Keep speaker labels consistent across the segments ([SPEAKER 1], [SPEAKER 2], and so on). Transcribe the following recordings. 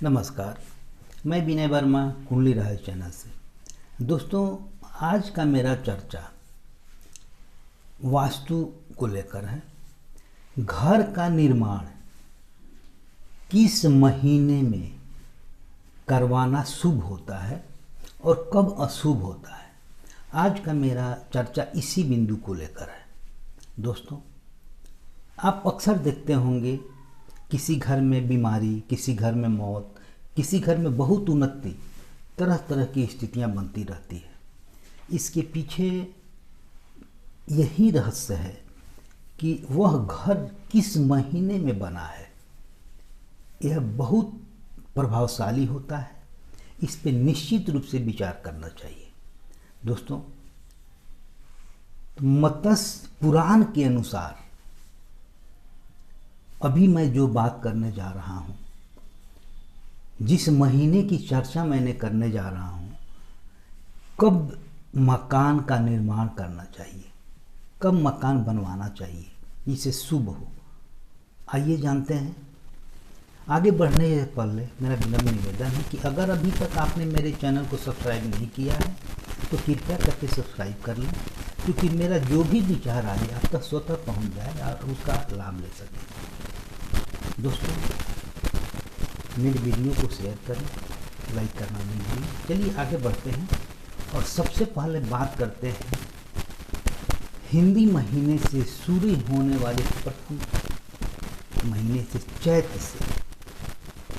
[SPEAKER 1] नमस्कार, मैं विनय वर्मा कुंडली राय चैनल से। दोस्तों, आज का मेरा चर्चा वास्तु को लेकर है। घर का निर्माण किस महीने में करवाना शुभ होता है और कब अशुभ होता है, आज का मेरा चर्चा इसी बिंदु को लेकर है। दोस्तों, आप अक्सर देखते होंगे किसी घर में बीमारी, किसी घर में मौत, किसी घर में बहुत उन्नति, तरह तरह की स्थितियां बनती रहती है। इसके पीछे यही रहस्य है कि वह घर किस महीने में बना है। यह बहुत प्रभावशाली होता है। इस पे निश्चित रूप से विचार करना चाहिए। दोस्तों, मत्स्य पुराण के अनुसार अभी मैं जो बात करने जा रहा हूँ, जिस महीने की चर्चा मैंने करने जा रहा हूँ, कब मकान का निर्माण करना चाहिए, कब मकान बनवाना चाहिए जिससे शुभ हो, आइए जानते हैं। आगे बढ़ने से पहले मेरा विनम्र निवेदन है कि अगर अभी तक आपने मेरे चैनल को सब्सक्राइब नहीं किया है तो कृपया करके सब्सक्राइब कर लें, क्योंकि मेरा जो भी विचार आए आप तक स्वतः पहुंच जाए और उसका लाभ ले सकें। दोस्तों, मेरे वीडियो को शेयर करें, लाइक करना नहीं भूलें। चलिए आगे बढ़ते हैं और सबसे पहले बात करते हैं हिंदी महीने से शुरू होने वाले प्रथम महीने से,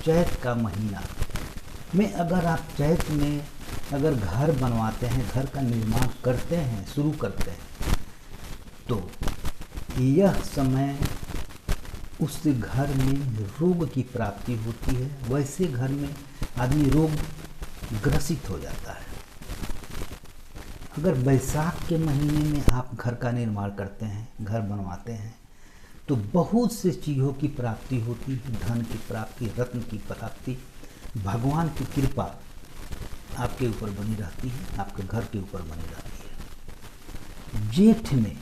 [SPEAKER 1] चैत का महीना में अगर आप चैत में अगर घर बनवाते हैं, घर का निर्माण करते हैं, शुरू करते हैं, तो यह समय उस घर में रोग की प्राप्ति होती है। वैसे घर में आदमी रोग ग्रसित हो जाता है। अगर वैशाख के महीने में आप घर का निर्माण करते हैं, घर बनवाते हैं, तो बहुत से चीज़ों की प्राप्ति होती है। धन की प्राप्ति, रत्न की प्राप्ति, भगवान की कृपा आपके ऊपर बनी रहती है, आपके घर के ऊपर बनी रहती है। जेठ में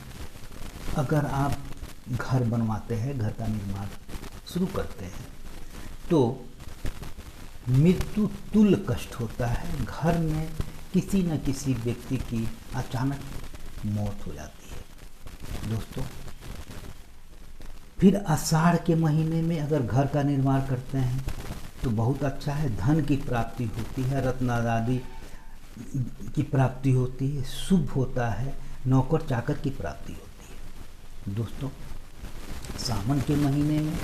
[SPEAKER 1] अगर आप घर बनवाते हैं, घर का निर्माण शुरू करते हैं, तो मृत्यु तुल्य कष्ट होता है। घर में किसी न किसी व्यक्ति की अचानक मौत हो जाती है। दोस्तों, फिर आषाढ़ के महीने में अगर घर का निर्माण करते हैं तो बहुत अच्छा है। धन की प्राप्ति होती है, रत्न आदि की प्राप्ति होती है, शुभ होता है, नौकर चाकर की प्राप्ति होती है। दोस्तों, सावन के महीने में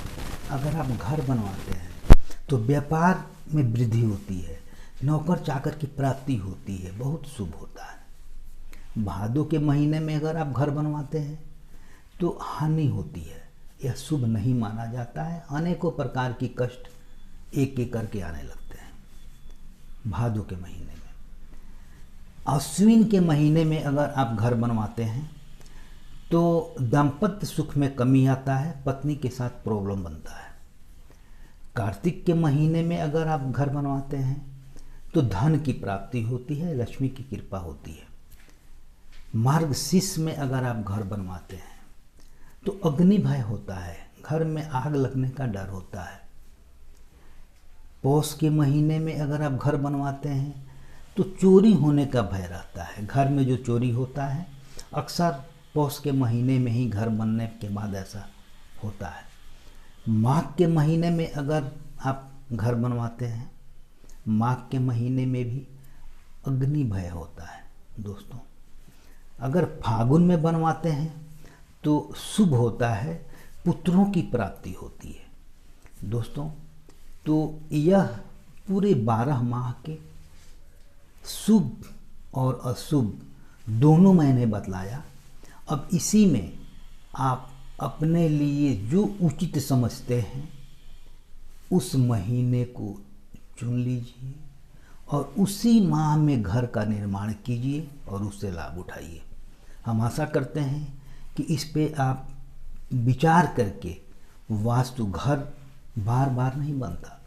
[SPEAKER 1] अगर आप घर बनवाते हैं तो व्यापार में वृद्धि होती है, नौकर चाकर की प्राप्ति होती है, बहुत शुभ होता है। भादों के महीने में अगर आप घर बनवाते हैं तो हानि होती है, यह शुभ नहीं माना जाता है। अनेकों प्रकार की कष्ट एक एक करके आने लगते हैं भादों के महीने में। अश्विन के महीने में अगर आप घर बनवाते हैं तो दाम्पत्य सुख में कमी आता है, पत्नी के साथ प्रॉब्लम बनता है। कार्तिक के महीने में अगर आप घर बनवाते हैं तो धन की प्राप्ति होती है, लक्ष्मी की कृपा होती है। मार्गशीर्ष में अगर आप घर बनवाते हैं तो अग्नि भय होता है, घर में आग लगने का डर होता है। पौष के महीने में अगर आप घर बनवाते हैं तो चोरी होने का भय रहता है। घर में जो चोरी होता है अक्सर पौष के महीने में ही घर बनने के बाद ऐसा होता है। माघ के महीने में अगर आप घर बनवाते हैं, माघ के महीने में भी अग्नि भय होता है। दोस्तों, अगर फागुन में बनवाते हैं तो शुभ होता है, पुत्रों की प्राप्ति होती है। दोस्तों, तो यह पूरे 12 माह के शुभ और अशुभ दोनों मैंने बतलाया। अब इसी में आप अपने लिए जो उचित समझते हैं उस महीने को चुन लीजिए और उसी माह में घर का निर्माण कीजिए और उससे लाभ उठाइए। हम आशा करते हैं कि इस पे आप विचार करके, वास्तु घर बार बार नहीं बनता,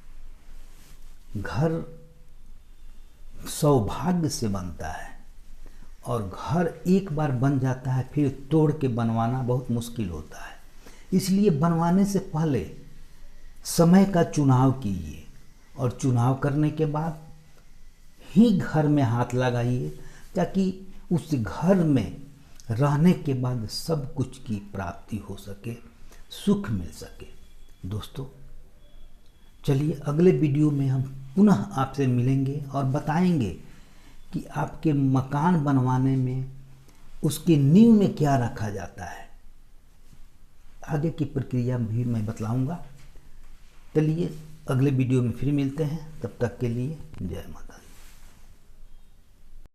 [SPEAKER 1] घर सौभाग्य से बनता है और घर एक बार बन जाता है फिर तोड़ के बनवाना बहुत मुश्किल होता है। इसलिए बनवाने से पहले समय का चुनाव कीजिए, और चुनाव करने के बाद ही घर में हाथ लगाइए, ताकि उस घर में रहने के बाद सब कुछ की प्राप्ति हो सके, सुख मिल सके। दोस्तों चलिए अगले वीडियो में हम पुनः आपसे मिलेंगे और बताएंगे कि आपके मकान बनवाने में उसकी नींव में क्या रखा जाता है। आगे की प्रक्रिया भी मैं बतलाऊंगा। चलिए अगले वीडियो में फिर मिलते हैं, तब तक के लिए जय माता।